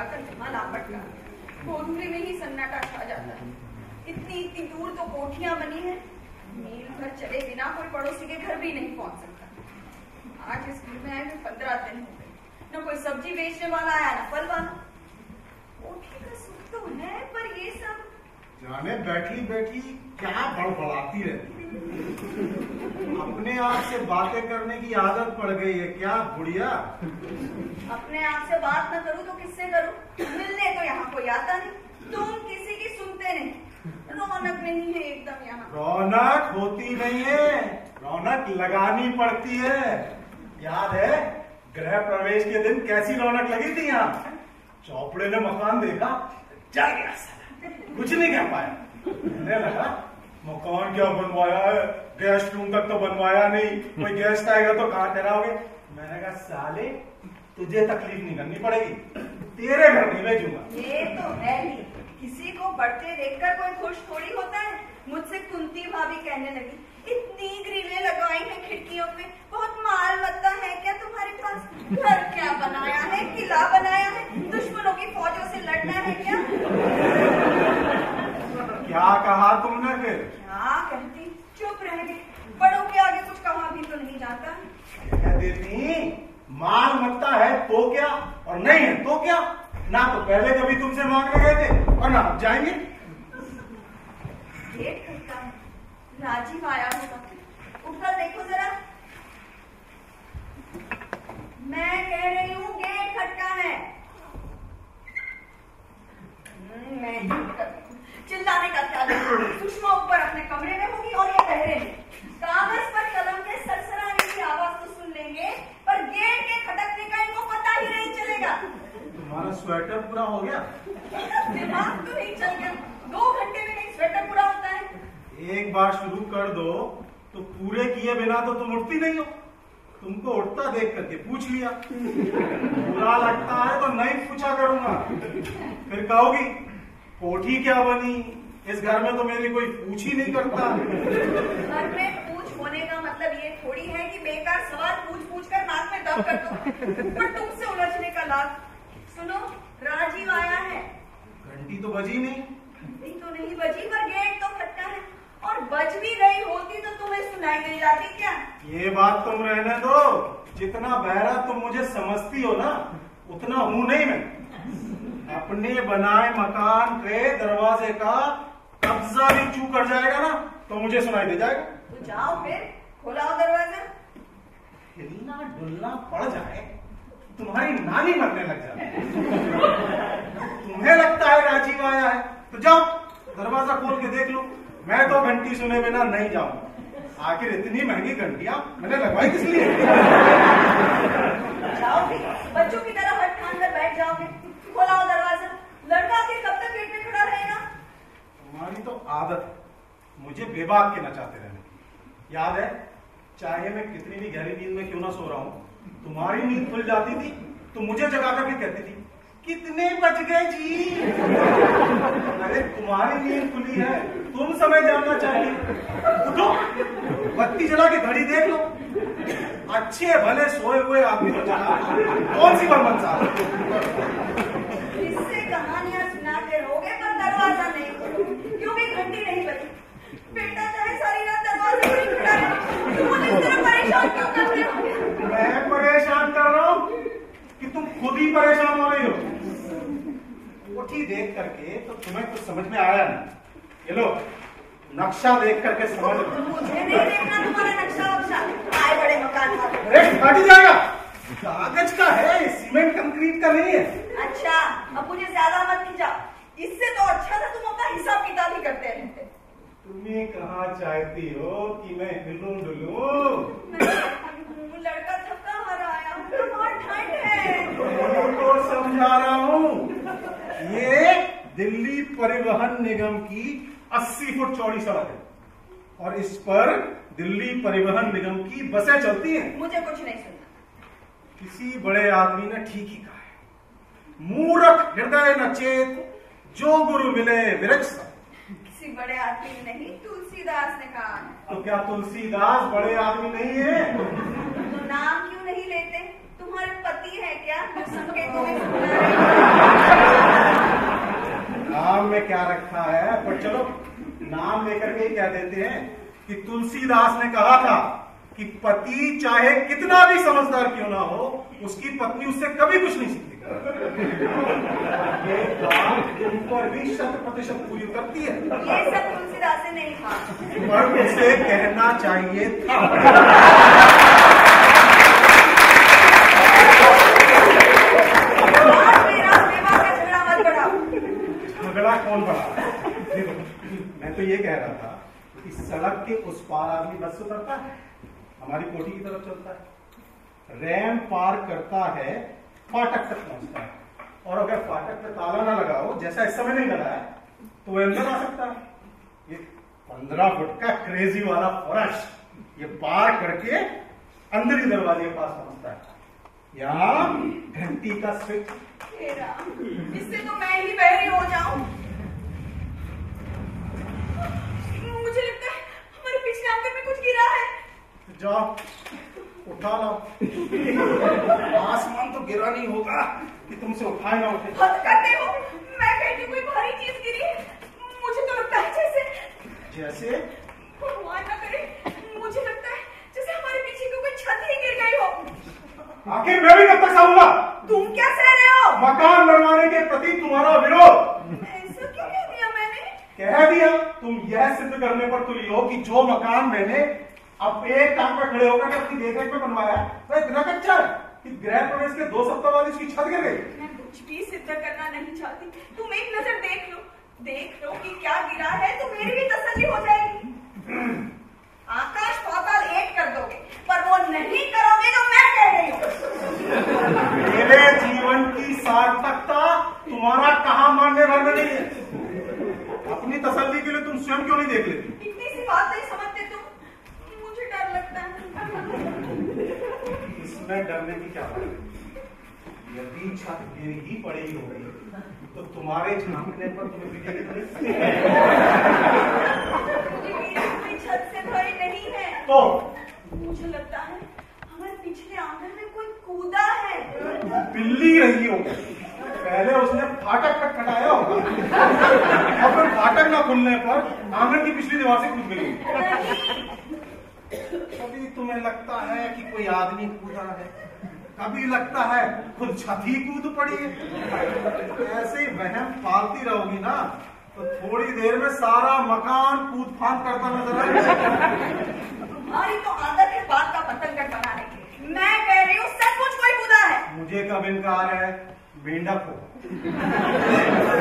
जाकर जहाँ लापटका कोठरी में ही सन्नाटा छा जाता है। इतनी दूर तो कोठियां बनी है, मील भर चले बिना कोई पड़ोसी के घर भी नहीं पहुंच सकता। आज इस घर में आए हुए 15 दिन हो गए, न कोई सब्जी बेचने वाला आया न फल वाला। कोठी का सुख तो है, पर ये सब जाने बैठी बैठी क्या बड़बड़ाती रहती है। अपने आप से बातें करने की आदत पड़ गई है क्या बुढ़िया? अपने आप से बात न करूं तो किससे करूं? मिलने तो यहाँ कोई आता नहीं, तुम किसी की सुनते नहीं। रौनक नहीं है एकदम यहाँ। रौनक होती नहीं है, रौनक लगानी पड़ती है। याद है गृह प्रवेश के दिन कैसी रौनक लगी थी यहाँ? चौपड़े ने मकान देखा, जल गया साला, कुछ नहीं कह पाया। कहने लगा मकान क्या बनवाया है, गेस्ट रूम तक तो बनवाया नहीं, कोई गेस्ट आएगा तो कहाँ ठहराओगे? मैंने कहा साले तुझे तकलीफ नहीं करनी पड़ेगी, तेरे घर नहीं भेजूंगा। ये तो है ही, किसी को बढ़ते देखकर कोई खुश थोड़ी होता है। मुझसे कुंती भाभी कहने लगी, इतनी ग्रिलें लगाई हैं खिड़कियों पे, बहुत माल मत्ता है क्या तुम्हारे पास? घर क्या बनाया है, किला बनाया है, दुश्मनों की फौजों से लड़ना है क्या? क्या कहा तुमने फिर? क्या कहती, चुप रह गई। बड़ों के आगे कुछ कहा भी तो नहीं जाता। कह देती माल मत्ता है तो क्या, और नहीं है तो क्या? ना तो पहले कभी तुमसे मांगने गए थे और ना अब जाएंगे। गेट खटका है, राजीव आया होगा, उठकर देखो जरा। मैं कह रही हूँ गेट खटका है। मैं ही चिल्लाने का क्या देखा? सुषमा ऊपर अपने कमरे में होगी और ये बहरे में। कागज पर कलम के सरसराने की आवाज तो सुन लेंगे, पर गेट के खटकने का इनको पता ही नहीं चलेगा। तुम्हारा स्वेटर पूरा हो गया? दिमाग तो नहीं चल गया, 2 घंटे में नहीं स्वेटर पूरा होता है। एक बार शुरू कर दो तो पूरे किए बिना तो तुम उठती नहीं हो। तुमको उठता देख करके पूछ लिया, बुरा लगता है तो नहीं पूछा करूंगा। फिर कहोगी कोठी क्या बनी, इस घर में तो मेरी कोई पूछ ही नहीं करता। घर में पूछ होने का मतलब ये थोड़ी है कि बेकार सवाल पूछ कर नाक में दम कर दो, पर तुमसे उलझने का लाभ। सुनो, राजीव आया है। घंटी तो बजी नहीं। घंटी तो नहीं बजी, पर गेट तो खटका है, और बज भी रही होती तो तुम्हें सुनाई नहीं जाती क्या? ये बात तुम रहने दो, जितना बहरा तुम मुझे समझती हो ना उतना हूं नहीं मैं। अपने बनाए मकान पे दरवाजे का कब्जा भी चू कर जाएगा ना तो मुझे सुनाई दे जाएगा। तो जाओ फिर, खोलाओ दरवाजा। हिलना डुलना पड़ जाए तुम्हारी नानी मरने लग जाए। तुम्हें लगता है राजीव आया है तो जाओ दरवाजा खोल के देख लो। मैं तो घंटी सुने बिना नहीं जाऊंगा। आखिर इतनी महंगी घंटियां मैंने लगवाई किस लिए? जाओगे बच्चों की तरह हट ठान कर बैठ जाओगे। खोलाओ दरवाजा। लड़का के कब तक गेट में खड़ा रहेगा? तुम्हारी तो आदत है मुझे बेबाक के नचाते रहने की। याद है चाहे मैं कितनी भी गहरी नींद में क्यों ना सो रहा हूँ, तुम्हारी नींद खुल जाती थी तो मुझे जगा करके कहती थी कितने बज गए जी। अरे तुम्हारी नींद खुली है, तुम समय जानना चाहिए। उठो, बत्ती जला के घड़ी देख लो। अच्छे भले सोए हुए आदमी को जगा कौन सी बर्मन साहब? इससे कहानियां सुनाते रहोगे पर दरवाजा नहीं खोलोगे क्योंकि घंटी नहीं बजी। बेटा चाहे सारी रात दरवाजे पर ही खड़ा रहे, तुम मुझे इस तरह परेशान क्यों करते हो? मैं परेशान कर रहा हूँ कि तुम खुद ही परेशान हो रही हो। कोठी देख करके तो तुम्हें कुछ समझ में आया नहीं। ये लो नक्शा देख करके समझ लो। मुझे नहीं देखना तुम्हारा नक्शा वक्शा। आए बड़े मकान वाले। अरे फट जाएगा, कागज का है, सीमेंट कंक्रीट का नहीं है। अच्छा अब मुझे ज्यादा मत खिंचाओ, इससे तो अच्छा था तुम अपना हिसाब किताब ही करते रहते। तुम्हें कहाँ चाहती हो कि मैं हिलूं डुलूं? लड़का थका हारा आया, बहुत ठंड है। तो समझा रहा हूँ, ये दिल्ली परिवहन निगम की 80 फुट चौड़ी सड़क है और इस पर दिल्ली परिवहन निगम की बसें चलती हैं। मुझे कुछ नहीं सुनना। किसी बड़े आदमी ने ठीक ही कहा है, मूर्ख हृदय न चेत जो गुरु मिले विरक्ष। किसी बड़े आदमी ने नहीं, तुलसीदास ने कहा है। तो क्या तुलसीदास बड़े आदमी नहीं है? तो नाम क्यों नहीं लेते? तुम्हारे पति है क्या जो संकेतों में सुना रहे? नाम में क्या रखा है, पर चलो नाम लेकर के ही कह देते हैं कि तुलसीदास ने कहा था कि पति चाहे कितना भी समझदार क्यों ना हो, उसकी पत्नी उससे कभी कुछ नहीं सीखेगी। ये बात तुम पर भी 100% पूरी करती है। ये सब तुलसीदास ने नहीं कहा, पर उसे कहना चाहिए था। झगड़ा कौन बढ़ा? देखो, मैं तो ये कह रहा था कि सड़क के उस पार आदमी बस से उतरता है, हमारी कोठी की तरफ चलता है, रैंप पार करता है, फाटक तक पहुंचता है, और अगर फाटक पे ताला ना लगा हो, जैसा इस समय नहीं लगा है, तो वह अंदर आ सकता है। ये 15 फुट का क्रेजी वाला फर्श ये पार करके अंदर ही दरवाजे के पास पहुंचता है। यहाँ घंटी का स्विच, इससे तो मैं ही बहरी हो जाऊं। मुझे लगता है हमारे पिछले आंगन में कुछ गिरा है। जाओ उठा लो। आसमान तो गिरा नहीं होगा कि तुमसे उठाए ना उठे। हद करते हो, मैं कहती कोई भारी चीज गिरी है। मुझे तो लगता है जैसे भगवान ना करे, मुझे लगता है जैसे हमारे पीछे को कोई छत ही गिर गई हो। आखिर मैं भी कब तक सहूंगा? तुम क्या सह रहे हो? मकान बनवाने के प्रति तुम्हारा विरोध। ऐसा क्यों कह दिया मैंने? कह दिया? तुम यह सिद्ध करने पर तुली हो कि जो मकान मैंने अब एक टांग पर खड़े होकर अपनी देखरेख में बनवाया वह इतना कच्चा है कि गृह प्रवेश के 2 सप्ताह बाद इसकी छत गिर गई। मैं कुछ भी सिद्ध करना नहीं चाहती, तुम एक नजर देख लो कि क्या गिरा है, तो मेरी भी तसल्ली हो जाएगी। आकाश पाताल एक कर दोगे, पर वो नहीं करोगे जो मैं कह रही हूँ। मेरे जीवन की सार्थकता तुम्हारा कहाँ मानने भर में नहीं है। अपनी तसल्ली के लिए तुम स्वयं क्यों नहीं देख लेती? इतनी सी बात नहीं समझते तुम, मुझे डर लगता है। इसमें डरने की क्या बात है? यदि छत गिर ही पड़ी होगी तो तुम्हारे झांकने पर तुम्हें बिजली नहीं। कोई छत से भय नहीं है। तो मुझे लगता है हमारे पिछले आंगन में कोई कूदा है। बिल्ली रही होगी, पहले उसने फाटक खटखटाया होगा और फिर फाटक ना खुलने पर आंगन की पिछली दीवार से कूद गई। कभी तुम्हें लगता है कि कोई आदमी कूदा है, कभी लगता है खुद छत ही कूद पड़ी है। ऐसे ही वहम पालती रहोगी ना तो थोड़ी देर में सारा मकान कूद फांद करता नजर आएगा। तुम्हारी तो आदत है बात का पतंगड़ बनाने की। मैं कह रही हूँ सचमुच कोई कूदा है। मुझे कब इनकार है? मेंढक हो,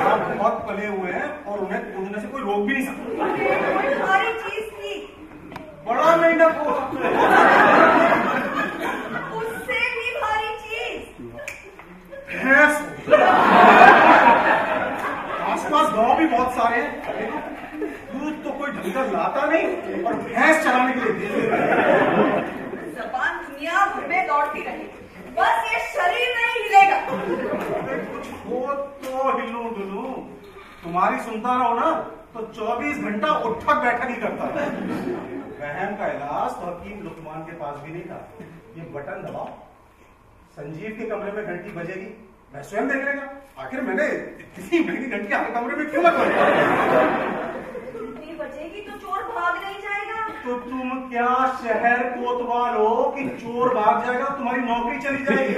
आप बहुत पले हुए हैं और उन्हें कूदने से कोई रोक भी नहीं सकता। कोई भारी चीज थी, बड़ा मेंढक हो, उससे भी भारी चीज भैंस हो। आसपास गांव भी बहुत सारे हैं, दूध तो कोई ढंग का लाता नहीं और भैंस चलाने के लिए दे देता है। जबान दुनिया भर में दौड़ती रही, बस ये शरीर नहीं हिलेगा। कुछ हो तो हिलू डुलू, तुम्हारी सुनता रहो ना तो 24 घंटा उठक बैठक ही करता है। वहम का इलाज तो हकीम लुकमान के पास भी नहीं था। ये बटन दबाओ, संजीव के कमरे में घंटी बजेगी, मैं स्वयं देख लेगा। आखिर मैंने इतनी महंगी घंटी आपके कमरे में क्यों लगवाई? घंटी बजेगी तो चोर भाग नहीं जाएगा। तो तुम क्या शहर कोतवाल हो कि चोर भाग जाएगा, तुम्हारी नौकरी चली जाएगी?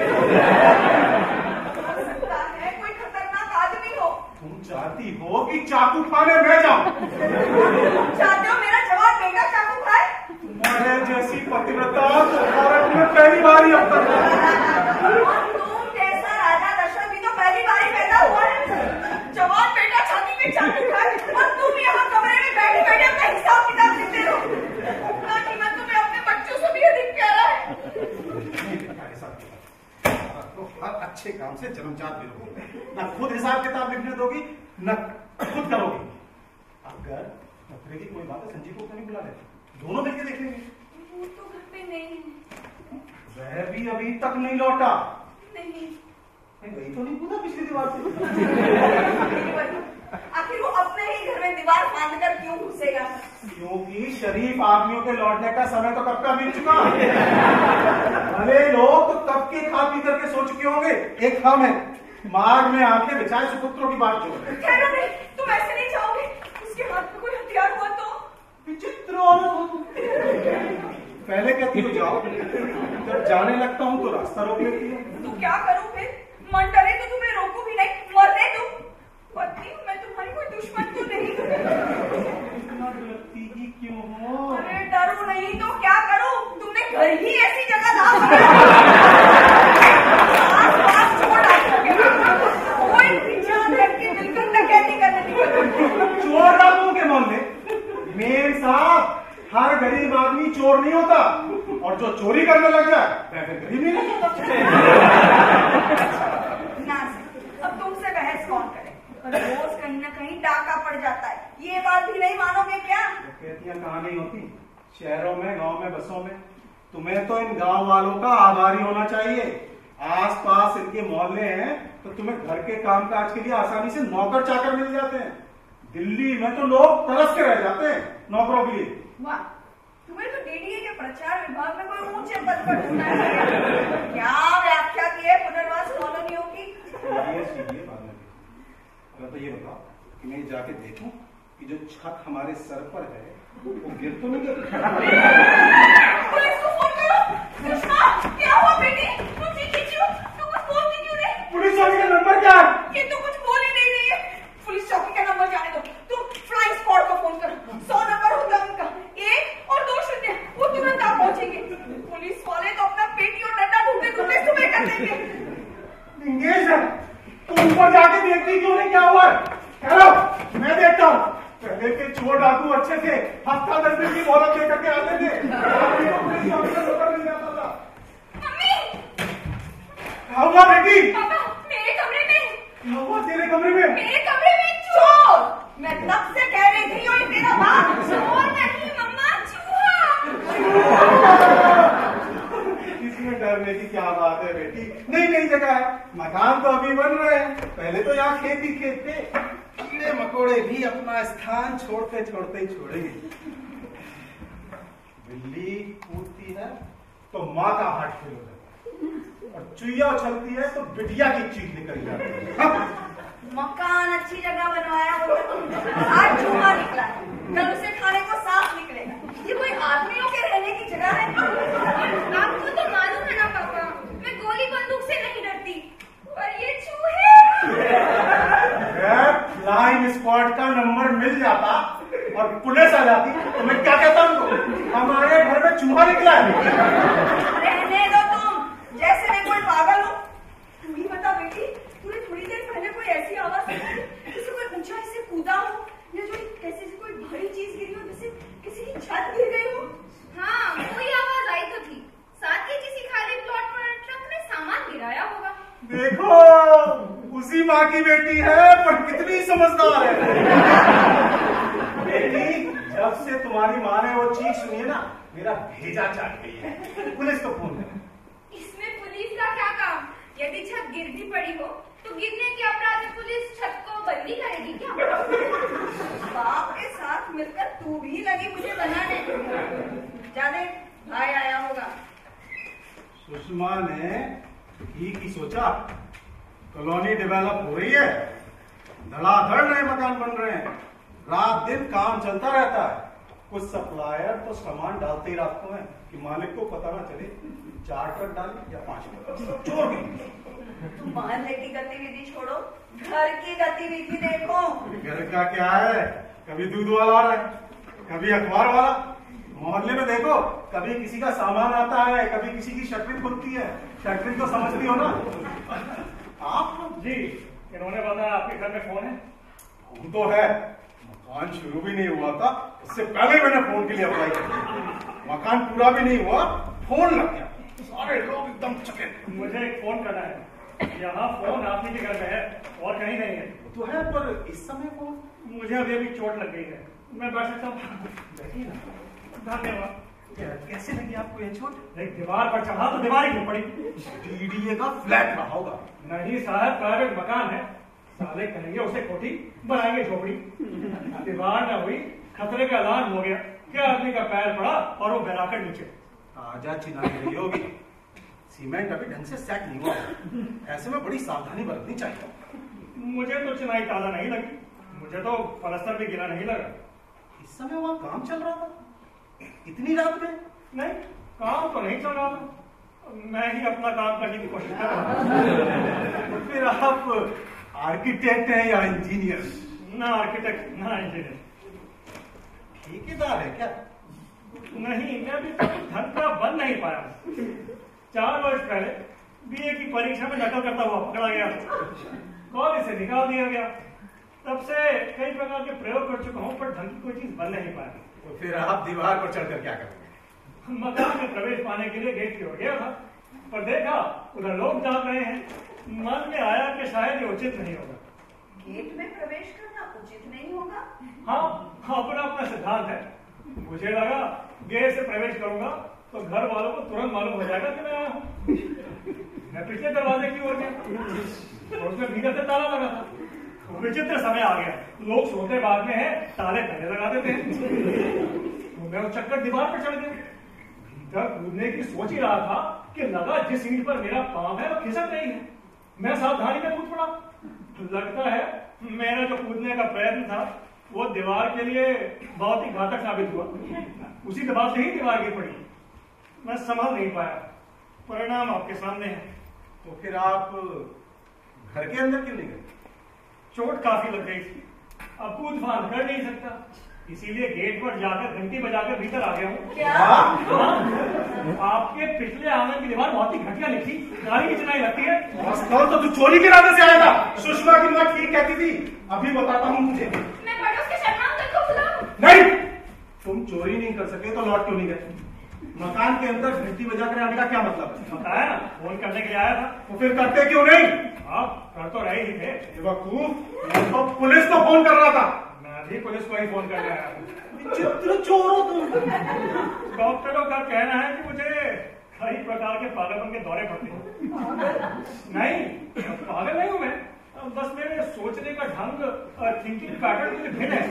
हो सकता है कोई खतरनाक आदमी हो। तुम चाहती हो कि चाकू खाने में जाऊं? चाहते हो मेरा जवान बेटा चाकू खाए? तुम्हारे जैसी पतिव्रता तो भारत में पहली बार ही अब तक। तुम जैसा राजा दशरथ भी तो पहली बार ही पैदा हुआ है। जवान बेटा छाती में चाकू खाए और तुम यहाँ कमरे में बैठे बैठे अपना हिसाब किताब लिखते रहो। अपना कीमत तुम्हें अपने बच्चों से भी अधिक प्यारा है। तो हर अच्छे काम से जन्मजात विरोधी, न खुद हिसाब किताब लिखने दोगी न खुद करोगी। अगर खतरे की कोई बात है संजीव को क्यों नहीं बुला लेते, दोनों मिलकर देख लेंगे। वो तो घर पे नहीं है। वह भी अभी तक नहीं लौटा। नहीं गई तो नहीं कूदा पिछली दीवार से? आखिर वो अपने ही घर में दीवार बांध कर क्यों घुसेगा? क्योंकि शरीफ आदमियों के लौटने का समय तो कब का बीत चुका। भले लोग तो कब के खा पी करके सो चुके होंगे। एक हम है मार्ग में आके बिछाए सुपुत्रों की बात जो ठहरो नहीं, तुम ऐसे नहीं जाओगे? उसके हाथ में कोई हथियार हुआ तो? विचित्र औरत हो तुम। पहले कहती हो जाओ, जब जाने लगता हूँ तो रास्ता रोक लेती हो। तो क्या करूं फिर? मन डरे तो तुम्हें रोकू भी नहीं, मर दे तुम। पत्नी हूं मैं, तुम्हारी कोई दुश्मन तो नहीं। इतना डरती ही क्यों हो? अरे डरू नहीं तो क्या करूं? तुमने घर ही ऐसी जगह ला आस-पास छोड़ डालोगे। कोई पीछे देख के बिल्कुल डकैती करने निकल। चोर डाकुओं के मोहल्ले? मेरे साथ हर गरीब आदमी चोर नहीं होता, और जो चोरी करने लग जाए वह फिर गरीब नहीं रहता। अब तुमसे बहस कौन करे? रोज कहीं ना कहीं डाका पड़ जाता है, ये बात भी नहीं मानोगे क्या? डकैतियां कहाँ नहीं होती, शहरों में, गांव में, बसों में। तुम्हें तो इन गांव वालों का आभारी होना चाहिए। आसपास इनके मोहल्ले हैं तो तुम्हें घर के कामकाज के लिए आसानी से नौकर चाकर मिल जाते हैं। दिल्ली में तो लोग तरस के रह जाते हैं नौकरों के लिए। वाह, तुम्हें तो डीडीए के प्रचार विभाग में कोई ऊंचे पद पर ढूंढना चाहिए। क्या व्याख्या की है पुनर्वास कॉलोनियों की? तो ये बताओ कि मैं जाके देखूं कि जो छत हमारे सर पर है वो गिर तो नहीं गई? पुलिस को फोन करो। सुषमा, क्या हुआ बेटी? तुम चीखी क्यों? तुम कुछ बोलती क्यों नहीं? पुलिस चौकी का नंबर क्या है? ये तो कुछ बोल ही नहीं रही है। पुलिस चौकी का नंबर जाने दो, तुम फ्लाइंग स्क्वाड को फोन करो। 100 नंबर होता है उनका, 1 और 2 शून्य, वो तुरंत आप पहुंचेंगे। पुलिस वाले तो अपना पेटी और डंडा ढूंढते ढूंढते सुबह कर देंगे। इंगेज है, तुम ऊपर जाके देखती क्यों नहीं क्या हुआ है? हेलो, मैं देखता हूँ। पहले के चोर डाकू अच्छे थे, हफ्ता 10 दिन की मोहलत दे करके आते थे। मम्मी, क्या हुआ बेटी? पापा, मेरे कमरे में। क्या हुआ तेरे कमरे में? मेरे कमरे में चोर। मैं तब से कह रही थी और तेरा बाप। चोर नहीं मम्मा, चूहा। इसमें डरने की क्या बात है बेटी? नई नई जगह है, मकान तो अभी बन रहे हैं। पहले तो यहाँ खेत ही खेत थे। कीड़े मकोड़े भी अपना स्थान छोड़ते छोड़ते ही छोड़ेंगे। बिल्ली कूदती है तो माँ का हाथ फेल हो जाता है, और चुईया उछलती है तो बिटिया की चीख निकल जाती है। मकान अच्छी जगह बनवाया होगा तुमने, आज चूहा निकला, कल उसे खाने को सांप निकलेगा। ये कोई आदमियों के रहने की जगह है? आपको तो मालूम है ना पापा, मैं गोली बंदूक से नहीं डरती, पर ये चूहे। फ्लाइंग स्क्वाड का नंबर मिल जाता और पुलिस आ जाती तो मैं क्या कहता हूँ? हमारे घर में चूहा निकला है। रहने दो तुम, जैसे मैं कोई पागल हूँ। तू ही बता बेटी, तूने थोड़ी देर पहले कोई ऐसी आवाज सुनी जैसे कोई ऊंचाई से कूदा हो, या जो कैसे से कोई भारी चीज गिरी हो, जैसे किसी की छत गिर गई हो? हाँ, कोई आवाज आई तो थी, साथ ही किसी खाली प्लॉट पर ट्रक ने सामान गिराया होगा। देखो, उसी माँ की बेटी है, पर कितनी समझदार है। बेटी, जब से तुम्हारी माँ ने वो चीज सुनी है ना, मेरा भेजा चाट गई है। पुलिस को फोन करो। इसमें पुलिस का क्या काम? यदि छत गिर भी पड़ी हो तो गिरने के अपराध में पुलिस छत को बंदी करेगी क्या? बाप के साथ मिलकर तू भी लगी मुझे बनाने। जाने भाई आया होगा। सुषमा ने ठीक ही सोचा, कॉलोनी डेवलप हो रही है, धड़ाधड़ नए मकान बन रहे हैं, रात दिन काम चलता रहता है। कुछ सप्लायर तो सामान डालते ही रात को हैं कि मालिक को पता ना चले 4 ट्रक डाले या 5 ट्रक चोर गए। मोहल्ले की गतिविधि छोड़ो, घर की गतिविधि देखो। घर का क्या है, कभी दूध वाला आ रहा है, कभी अखबार वाला। मोहल्ले में देखो, कभी किसी का सामान आता है, कभी किसी की शटरिंग खुलती है। शटरिंग तो समझती हो ना आप? जी, इन्होंने बताया आपके घर में फोन है। फोन तो है, मकान शुरू भी नहीं हुआ था, इससे पहले मैंने फोन के लिए अप्लाई किया। मकान पूरा भी नहीं हुआ, फोन लग गया, सारे लोग एकदम चकित। मुझे एक फोन करना है, यहाँ फोन आप ही के घर में है और कहीं नहीं है। तो है, पर इस समय फोन? मुझे अभी अभी चोट लग गई है, मैं बैठ सकता हूँ? बैठिए ना। धन्यवाद। कैसे लगी आपको ये चोट? एक दीवार पर चढ़ा तो दीवार ही गिर पड़ी। डीडीए का फ्लैट रहा होगा। नहीं साहब, प्राइवेट मकान है, साले कहेंगे उसे कोठी, बनाएंगे झोपड़ी। दीवार न हुई, खतरे का ऐलान हो गया कि आदमी का पैर पड़ा और वो बहराकर नीचे। ताजा चिनाई रही होगी, सीमेंट अभी ढंग से सेट नहीं हुआ। ऐसे में बड़ी सावधानी बरतनी चाहिए। मुझे तो चिनाई ताजा नहीं लगी, मुझे तो पलस्तर भी गिरा नहीं लगा। इस समय वहां काम चल रहा था, इतनी रात में? नहीं, काम तो नहीं चल रहा था, मैं ही अपना काम करने की कोशिश कर रहा था। तो फिर आप आर्किटेक्ट हैं या इंजीनियर? ना आर्किटेक्ट ना इंजीनियर। ठेकेदार है क्या? नहीं, मैं अभी तक धंधा बन नहीं पाया। 4 वर्ष पहले बीए की परीक्षा में नकल करता हुआ पकड़ा गया, कॉलेज से निकाल दिया गया। तब से कई प्रकार के प्रयोग कर चुका हूँ, पर ढंग की कोई चीज बन नहीं पाया। तो फिर आप दीवार पर चढ़कर क्या करेंगे? मकान में प्रवेश पाने के लिए गेट की ओर गया था, पर देखा उधर लोग जाग रहे हैं। मन में आया कि शायद ये उचित नहीं होगा। गेट में प्रवेश करना उचित नहीं होगा? हाँ, अपना अपना सिद्धांत है। मुझे लगा गेट से प्रवेश करूंगा तो घर वालों को तुरंत मालूम हो जाएगा कि मैं आया हूँ। मैं पिछले दरवाजे की ओर गया और उसमें भीतर से ताला लगा था। विचित्र समय आ गया, लोग सोते बाद में है, ताले पहले लगा देते हैं। तो मैं उस चक्कर दीवार पर चढ़ गया। भीतर कूदने की सोच ही रहा था कि लगा जिस ईंट पर मेरा पांव है वो खिसक रही है। मैं सावधानी में कूद पड़ा। लगता है मेरा जो कूदने का प्रयत्न था वो दीवार के लिए बहुत ही घातक साबित हुआ। उसी दबाव से ही दीवार गिर पड़ी। मैं संभल नहीं पाया। परिणाम आपके सामने है। तो फिर आप घर के अंदर क्यों नहीं गए? चोट काफी लग गई थी, अब कूद फांद कर नहीं सकता, इसीलिए गेट पर जाकर घंटी बजाकर भीतर आ गया हूँ। क्या? आपके पिछले आंगन की दीवार बहुत ही घटिया निकली, गाड़ी की चिनाई लगती है। तो तू चोरी के इरादे से आया था? सुषमा की माँ ठीक कहती थी। अभी बताता हूँ तुझे। मैं पड़ोस के शर्मा अंकल को बुलाऊं? नहीं, तुम चोरी नहीं कर सके तो लौट क्यों नहीं गए? मकान के अंदर घंटी बजाकर आने का क्या मतलब है? बताया ना, फोन करने के लिए आया था। तो फिर करते क्यों नहीं? आप कर तो रहे ही थे। बेवकूफ, मैं तो पुलिस को फोन कर रहा था। मैं भी पुलिस को ही फोन कर रहा था। चित्र चोर हो तुम। डॉक्टरों का कहना है कि मुझे कई प्रकार के पागलपन के दौरे पड़ते हैं। नहीं, पागल नहीं हूं मैं, बस मेरे सोचने का ढंग, थिंकिंग पैटर्न मुझे भिन्न है।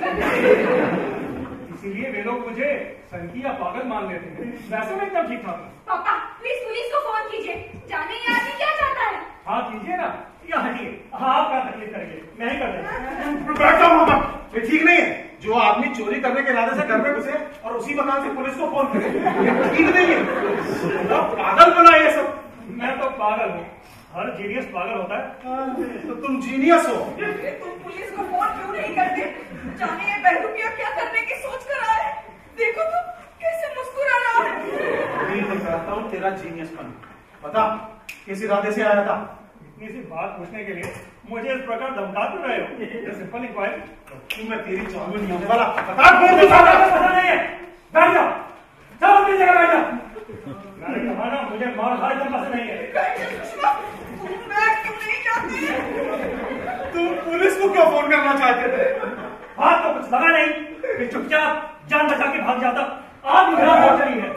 इसीलिए वे लोग मुझे संकी या पागल मान लेते हैं। वैसे मैं एकदम ठीक ठाक हूँ। पापा प्लीज पुलिस को फोन कीजिए, जाने ये आदमी क्या चाहता है। हाँ कीजिए ना, या हटिए, आप क्या तकलीफ करेंगे, मैं ही कर देंगे। बैठो मामा, ये ठीक नहीं है। जो आदमी चोरी करने के इरादे से घर में घुसे और उसी मकान से पुलिस को फोन करे, ये ठीक नहीं है। तो पागल बना ये सब। मैं तो पागल हूँ, हर जीनियस पागल होता है। तो तुम जीनियस हो। तुम पुलिस को फोन क्यों नहीं करते? जाने ये बहरूपिया क्या करने की सोच कर आया है। देखो तो कैसे मुस्कुरा रहा है। नहीं तो कहता हूँ तेरा जीनियसपन। बता, किस इरादे से आया था? इतनी सी बात पूछने के लिए मुझे इस प्रकार धमका क्यों रहे हो? Simple inquiry. मैं तेरी चालू नहीं होने वाला। बता कौन सी बात है? पता नहीं है, बैठ जाओ, चलो अपनी जगह बैठ जाओ। मैंने कहा ना, मुझे मार हार एकदम पसंद नहीं है। मैं क्यों नहीं चाहती? तुम पुलिस को क्यों फोन करना चाहते थे? हाथ तो कुछ लगा नहीं कि चुपचाप जान बचा के भाग जाता। आग मेरा हो गई है,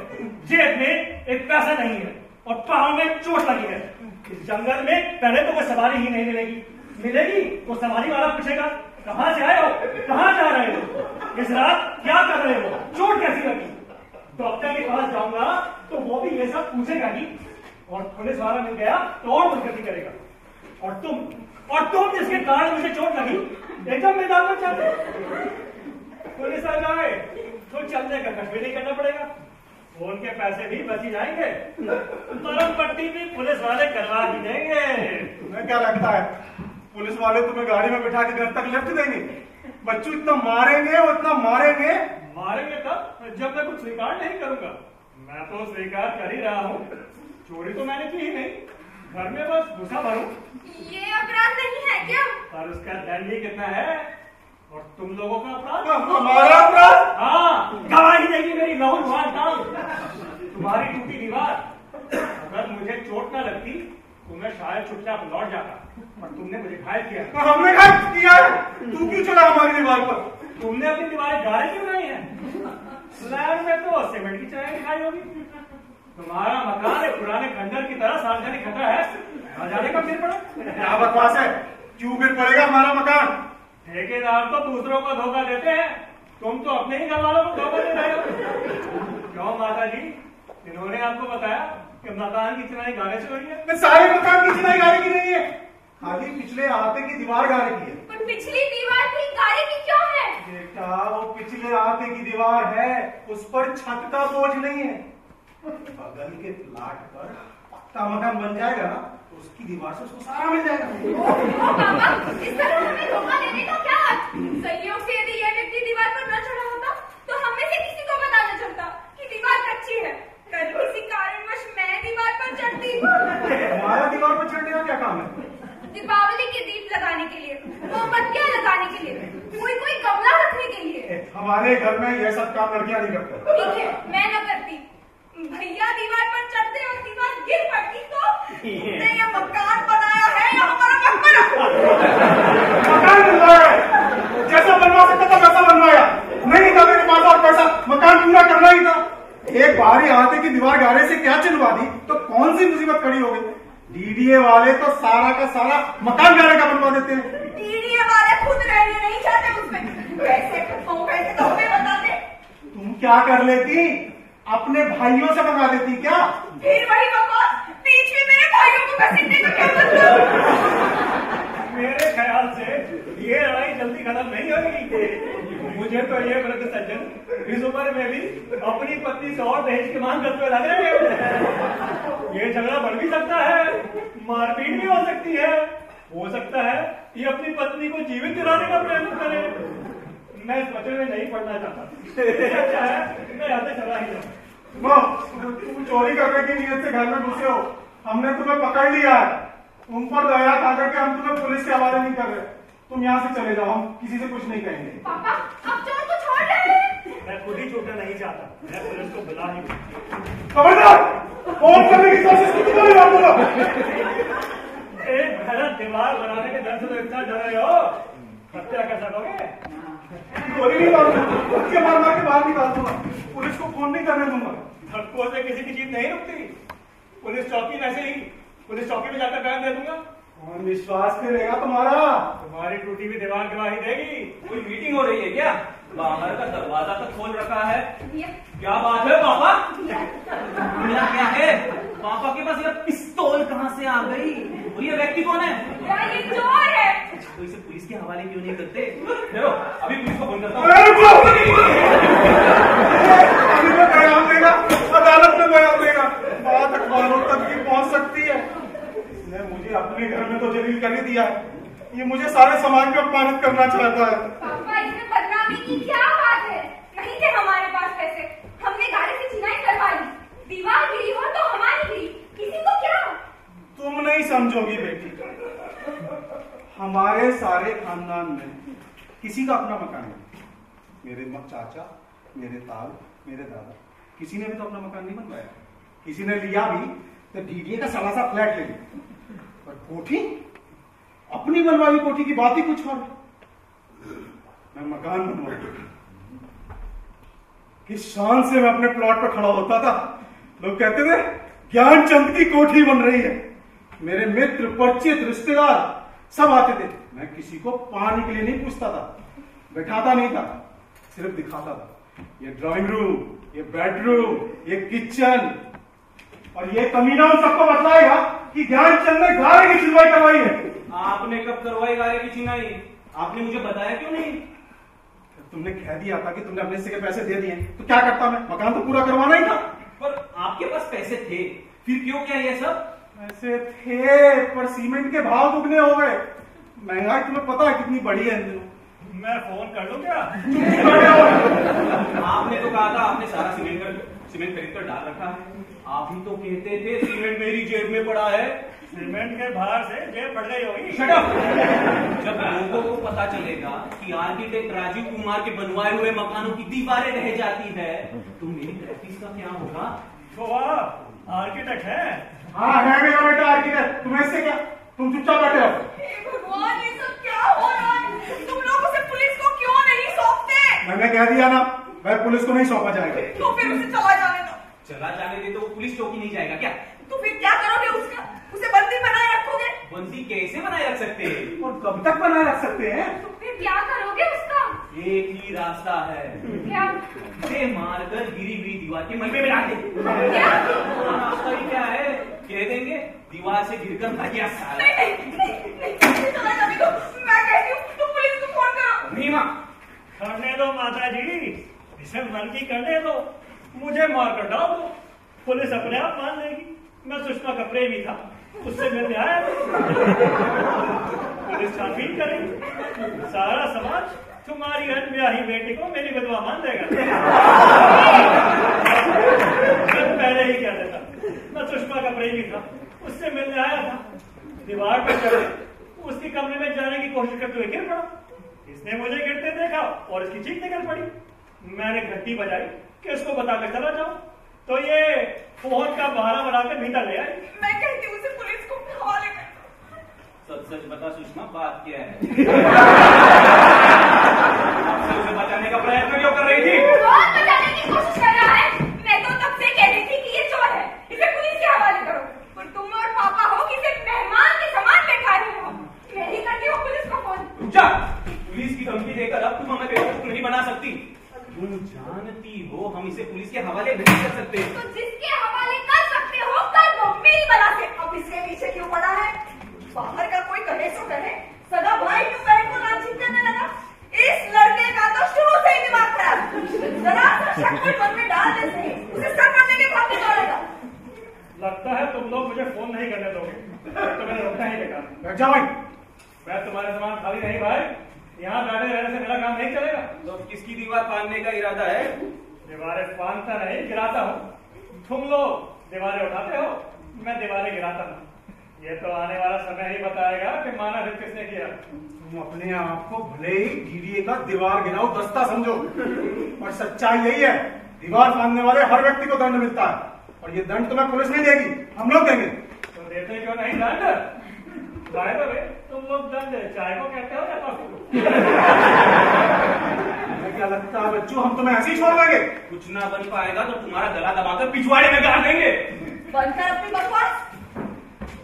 जेब में एक पैसा नहीं है और पाँव में चोट लगी है। इस जंगल में पहले तो कोई सवारी ही नहीं मिलेगी तो सवारी वाला पूछेगा कहाँ से आए हो, कहाँ जा रहे हो, इस रात क्या कर रहे हो, चोट कैसी लगी। डॉक्टर के पास जाऊंगा तो वो भी ये सब पूछेगा ही, और पुलिस वाला मिल गया तो और मुनकती करेगा। और तुम जिसके कारण मुझे चोट लगी एकदम मैदान में चलते। पुलिस आ जाए तो चलने का कष्ट भी नहीं करना पड़ेगा, फोन के पैसे भी बच ही जाएंगे, मरम पट्टी भी पुलिस वाले करवा ही देंगे। तुम्हें क्या लगता है पुलिस वाले तुम्हें गाड़ी में बिठा के घर तक लिफ्ट देंगे? बच्चों इतना मारेंगे और इतना मारेंगे। मारेंगे तब जब मैं कुछ स्वीकार नहीं करूंगा। मैं तो स्वीकार कर ही रहा हूँ, चोरी तो मैंने की ही नहीं, घर में बस घुसा भरूं। ये अपराध नहीं है क्या? पर उसका दंड ही कितना है, और तुम लोगों का अपराध? हमारा अपराध? हाँ, गवाही देगी मेरी लहू लुहान टांग, तुम्हारी टूटी दीवार। अगर मुझे चोट न लगती तो मैं शायद चुपचाप लौट जाता, पर तुमने मुझे घायल किया। हमने घायल किया है? तू क्यों चला हमारी दीवार पर? तुमने अपनी दीवारें गाढ़े क्यों नहीं है? स्लैब में तो सीमेंट की चिनाई दिखाई होगी। तुम्हारा मकान एक पुराने खंडर की तरह सार्वजनिक खतरा है, आ जाने का फिर पड़ा। क्या बकवास है? क्यों गिर पड़ेगा हमारा मकान? ठेकेदार तो दूसरों को धोखा देते हैं, तुम तो अपने ही घर वालों को धोखा दे रहे हो। क्यों माता जी, इन्होंने आपको बताया कि मकान की चिनाई गाढ़े से हुई है? सारे मकान की चिनाई गाड़ी की नहीं है। खाली पिछले अहाते की दीवार गाने की है। पर पिछली दीवार थी, गाने की क्यों है? बेटा वो पिछले अहाते की दीवार है, उस पर छत का बोझ नहीं है। बगल के प्लाट पर पक्का मकान बन जाएगा ना, तो उसकी दीवार से उसको सारा मिल जाएगा। पापा, इस तरह हमें धोखा देने का क्या अर्थ? संयोग से यदि यह व्यक्ति दीवार पर न चढ़ा होता, तो हम में से किसी को पता न चलता कि दीवार कच्ची है। कल किसी कारणवश मैं दीवार पर चढ़ती। हमारा दीवार पर चढ़ने का क्या काम है? दीपावली के दीप लगाने के लिए, मोमबत्तियां लगाने के लिए, कोई गमला रखने के लिए। हमारे घर में यह सब काम लड़कियां नहीं करते। ठीक है, मैं न करती। भैया दीवार पर चढ़ते और दीवार गिर पड़ती तो उसने ये मकान बनाया है या हमारा मकबरा? मकान बनवाया है, जैसा बनवा सकता था वैसा बनवाया। नहीं था मेरे पास और पैसा, मकान पूरा करना ही था। एक बाहरी अहाते की दीवार गारे से क्या चिनवा दी तो कौन सी मुसीबत खड़ी हो गई? डीडीए वाले तो सारा का सारा मकान गारे का बनवा देते हैं। डीडीए वाले खुद रहने नहीं चाहते उसमें, पैसे तो हमें बताते। तुम क्या कर लेती? अपने भाइयों से मंगा देती क्या? फिर वही बकवास, बीच में मेरे भाइयों को घसीटने का क्या मतलब? मेरे ख्याल से ये लड़ाई जल्दी खत्म नहीं होगी। मुझे तो ये वृद्ध सज्जन इस उम्र में भी अपनी पत्नी से और दहेज की मांग करते हुए लग रहे हैं। ये झगड़ा बढ़ भी सकता है, मारपीट भी हो सकती है। हो सकता है ये अपनी पत्नी को जीवित जलाने का प्रयत्न करे। मैं इस वचन में नहीं पढ़ना चाहता। अच्छा है मैं यहाँ से चला ही जाऊँ। तुम चोरी करने की नीयत से घर में घुसे हो, हमने तुम्हें पकड़ लिया है। तुम पर दया खा करके हम तुम्हें पुलिस के हवाले नहीं कर रहे। तुम यहाँ से चले जाओ, हम किसी से कुछ नहीं कहेंगे। पापा, आप चोर को छोड़ रहे हैं। मैं खुद ही छूटना नहीं चाहता, मैं पुलिस को बुला ही खबरदार, फोन करने की कोशिश की तुम्हें बात बोलो। एक गलत दीवार बनाने के डर से तो इतना डर रहे हो, हत्या कर सकोगे? गोली नहीं मारूंगा, उसके मार मार के बाहर निकाल दूंगा। पुलिस को फोन नहीं करने दूंगा। धक्कों से किसी की जीत नहीं रुकती। पुलिस चौकी वैसे ही पुलिस चौकी में जाकर बयान दे दूंगा। कौन विश्वास करेगा तुम्हारा? तुम्हारी टूटी हुई दीवार गवाही देगी। कोई मीटिंग हो रही है क्या? बाहर का दरवाजा तक खोल रखा है। ये क्या बात है पापा? मेरा क्या है? पापा के पास ये पिस्तौल कहाँ से आ गई? और ये व्यक्ति कौन है? ये चोर है। तो इसे पुलिस के हवाले क्यों नहीं करते? देखो अभी पुलिस को फोन करता हूँ। अभी तो बयान देगा, अदालत में बयान देगा, बात अखबारों तक भी पहुंच सकती है। इसने मुझे अपने घर में तो जलील कर ही दिया है, ये मुझे सारे समाज में अपमानित करना चाहता है। पापा, इसमें बदनामी की क्या बात है? नहीं थे हमारे पास पैसे, हमने गाड़ी से चिनाई करवा ली। दीवार गिरी हो तो हमारी गिरी, किसी को क्या? तुम नहीं समझोगी बेटी, हमारे सारे खानदान में किसी का अपना मकान है। मेरे चाचा, मेरे ताऊ, मेरे दादा, किसी ने भी तो अपना मकान नहीं बनवाया। किसी ने लिया भी तो डीडीए का साला सा फ्लैट ले लिया, पर कोठी, अपनी बनवाई कोठी की बात ही कुछ और। मैं मकान बनवा, किस शान से मैं अपने प्लॉट पर खड़ा होता था। लोग कहते थे ज्ञानचंद की कोठी बन रही है। मेरे मित्र, परिचित, रिश्तेदार सब आते थे। मैं किसी को पानी के लिए नहीं पूछता था, बैठाता नहीं था, सिर्फ दिखाता था। ये ड्राइंग रूम, ये बेडरूम, ये किचन, और ये कमीना उन सबको बतलाएगा कि ज्ञानचंद ने गारे की चिनवाई करवाई है। आपने कब करवाई गारे की चिनाई? आपने मुझे बताया क्यों नहीं? तुमने कह दिया था कि तुमने अपने हिस्से के पैसे दे दिए, तो क्या करता मैं? मकान तो पूरा करवाना ही था। पर आपके पास पैसे थे, फिर क्यों किया ये सब? पैसे थे, पर सीमेंट के भाव दुगने हो गए। महंगाई तुम्हें पता है कितनी बढ़ी है इन दिनों। मैं फोन कर लूं क्या? आपने तो कहा था आपने सारा सीमेंट खरीद कर डाल रखा है। आप ही तो कहते थे सीमेंट मेरी जेब में पड़ा है। सीमेंट के बाहर से जेब बढ़ गई होगी। Shut up! जब लोगों को पता चलेगा कि आर्किटेक्ट राजीव कुमार के बनवाए हुए मकानों की दीवारें रह जाती है, तो मेरी प्रैक्टिस का क्या होगा? तो आप आर्किटेक्ट है? हाँ है मेरा बेटा आर्किटेक्ट। तुम्हें इससे क्या? तुम चुपचाप बैठे हो। हे भगवान, ये सब क्या हो रहा है? तुम लोग उसे पुलिस को क्यों नहीं सौंपते? मैंने कह दिया ना, वह पुलिस को नहीं सौंपा जाएगा। तो फिर उसे चला जाने दो। चला जाने दे तो वो पुलिस चौकी नहीं जाएगा क्या? तो फिर क्या करोगे उसका? उसे बंदी बनाए रखोगे? बंदी कैसे बनाए रख सकते हैं? और कब तक बनाए रख सकते हैं? तो फिर क्या करोगे उसका? एक ही रास्ता है, क्या? उसे मारकर गिरी हुई दीवार के मलबे में डाल दे। क्या? रास्ता ही क्या है? कह देंगे दीवार से गिरकर मर गया साला। नहीं, नहीं, नहीं, नहीं। पुलिस अपने आप मान लेगी मैं सुषमा का प्रेमी था, उससे मिलने आया। पुलिस छानबीन करेगी, सारा समाज तुम्हारी अनब्याही बेटी को मेरी विधवा मान देगा। मैं पहले ही कह देता, मैं सुषमा का प्रेमी था, उससे मिलने आया था। दीवार पर चढ़े उसके कमरे में जाने की कोशिश करते हुए गिर पड़ा। इसने मुझे गिरते देखा और इसकी चीख निकल पड़ी। मैंने घंटी बजाई कि इसको बताकर चला जाऊं, तो ये फोन का बहाना बनाकर भीतर ले आई। मैं कहती हूँ उसे पुलिस को हवाले कर। सच सच बता सुषमा, बात क्या है? आपसे उसे बचाने का प्रयत्न क्यों कर रही थी? कौन बचाने की कोशिश कर रहा है? मैं तो तब से कह रही थी कि ये चोर है, इसे पुलिस के हवाले करो। और तुम और पापा हो कि इसे मेहमान के समान बैठा रहे हो। मैं ही करती हूँ पुलिस को फोन। जा, पुलिस की धमकी देकर अब तुम हमें बेवकूफ नहीं बना सकती। तुम जानती हो हम इसे पुलिस के हवाले नहीं कर सकते। तो जिसके हवाले कर सकते हो कर दो, मेरी बला से। अब इसके पीछे क्यों पड़ा है? बाहर का कोई कहे सो कहे, सगा भाई क्यों बहन को लांछित करने लगा? इस लड़के का तो शुरू से ही दिमाग खराब। जरा सा शक में मन में डाल दे सही, उसे सर पड़ने के भाव में दौड़ेगा। लगता है तुम लोग मुझे फोन नहीं करने दोगे, तो मैंने रोकना ही बेकार। बैठ जाओ भाई। मैं तुम्हारे सामान खाली नहीं भाई, यहाँ बैठे रहने से मेरा काम नहीं चलेगा। तो किसकी दीवार फाड़ने का इरादा है? दीवारें फांदता नहीं, गिराता हूँ। तुम लोग दीवारें उठाते हो, मैं दीवारें गिराता हूँ। ये तो आने वाला समय ही बताएगा कि मानव हित किसने किया। तुम अपने आप को भले ही डीडीए का दीवार गिराओ दस्ता समझो, और सच्चाई यही है, दीवार फाड़ने वाले हर व्यक्ति को दंड मिलता है, और ये दंड तुम्हें पुलिस नहीं देगी, हम लोग देंगे। तो देते क्यों नहीं दंड? बाय द वे, तुम लोग दंड चाय को कहते हो या कॉफी को? क्या लगता है बच्चों, हम तुम्हें ऐसे ही छोड़ देंगे? कुछ ना बन पाएगा तो तुम्हारा गला दबाकर पिछवाड़े में गाड़ देंगे। बनकर अपनी बकवास।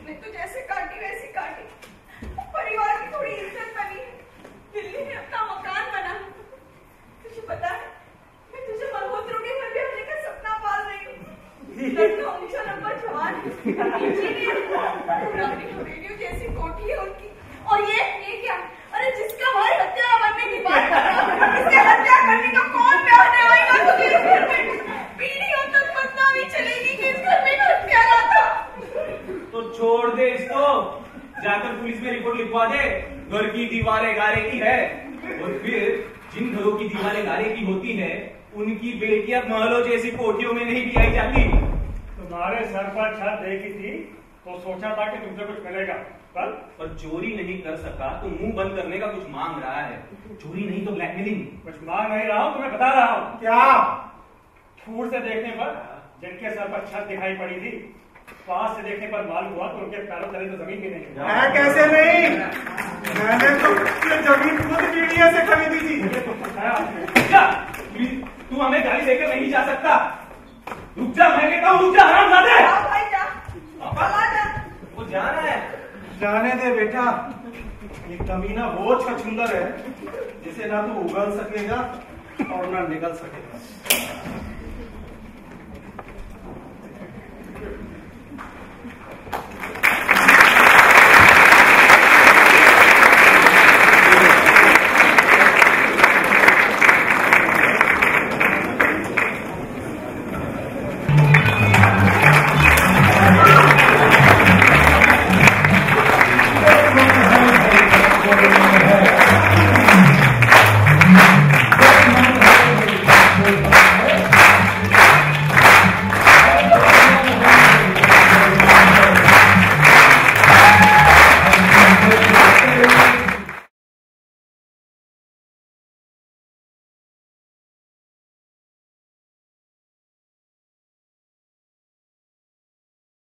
मैं तो जैसे काटी वैसी काटी। परिवार की थोड़ी इज्जत बनी है, दिल्ली में अपना मकान बना। तुझे पता है, मैं तुझे मल्होत्रों के घर भी रहने का सपना पाल रही हूँ। लड़का ऊंचा लंबा जवान इंजीनियर, रेडियो जैसी कोठी है उनकी। और ये क्या? अरे जिसका भाई हत्या बनने की बात कर रहा है, इससे हत्या करने का कौन प्यार आएगा तुझे इस घर में? पीढ़ियों तक बदनामी चलेगी कि इस घर में हत्यारा था। तो छोड़ दे इसको, जाकर पुलिस में रिपोर्ट लिखवा दे, घर की दीवारें गारे की है। और फिर जिन घरों की दीवारें गारे की होती है, उनकी बेटियां महलों जैसी कोठियों में नहीं बिठाई जाती। तुम्हारे सर पर छत देखी थी तो सोचा था कि तुमसे कुछ मिलेगा, पर चोरी नहीं कर सका तो मुंह बंद करने का कुछ मांग रहा है। चोरी नहीं तो ब्लैकमेलिंग। कुछ मांग नहीं रहा हूँ, तुम्हें बता रहा हूँ। क्या? दूर से देखने पर जिनके सर पर छत दिखाई पड़ी थी, पास से देखने पर मालूम हुआ तो उनके पैरों तले तो जमीन भी नहीं है। कैसे नहीं? मैंने तो ये जमीन खुद डीडीए से खरीदी थी। मुझे तो बताया आपने। जा, तू हमें गाली देकर नहीं जा सकता। रुक जा, मैं कहता हूँ रुक जा, हरामजादे। जा भाई जा, चला जा। वो जाना है। जाने दे बेटा, ये कमीना वो छछूंदर है जिसे ना तू उगल सकेगा और ना निगल सकेगा।